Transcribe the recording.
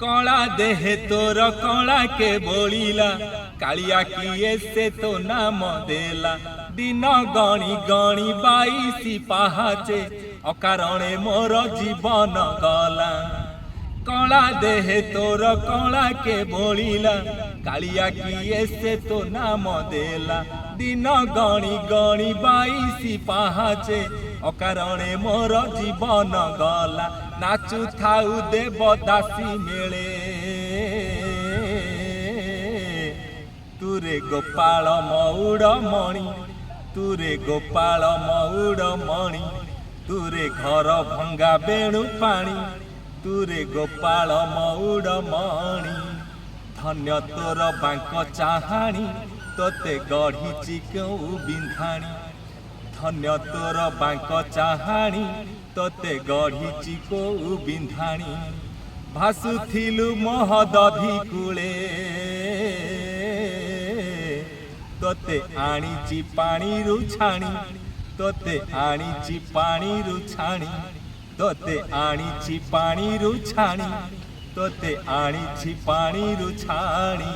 कला देहे तोर कला के बोलिला कालिया किए से तो नाम देला दिन गणी गणी 22 पाहाचे अकारणे मोर जीवन गला कला देहे तोर कला के बोलिला कालिया किए से तो नाम देला दिन गणी गणी 22 पाहाचे अकारणे मोर जीवन गला नाचु थाउ देवदासी मेले तुरे गोपाल मौड़ मणि तुरे गोपाल मौड़ मणि तुरे घर भंगा बेणु पानी तुरे गोपाल मौड़ मणि धन्य तोर बांक चाहाणी तोते गढ़ी क्यों बिंधाणी धन्य तोर बांक चाहाणी तोते गढ़ी को बिंधाणी भासुथिलु महदधी कूले तोते आनीची पानी रुछाणी तोते आनीची पानी रुछाणी तोते आनीची पानी रुछाणी तोते आनीची पानी रुछाणी।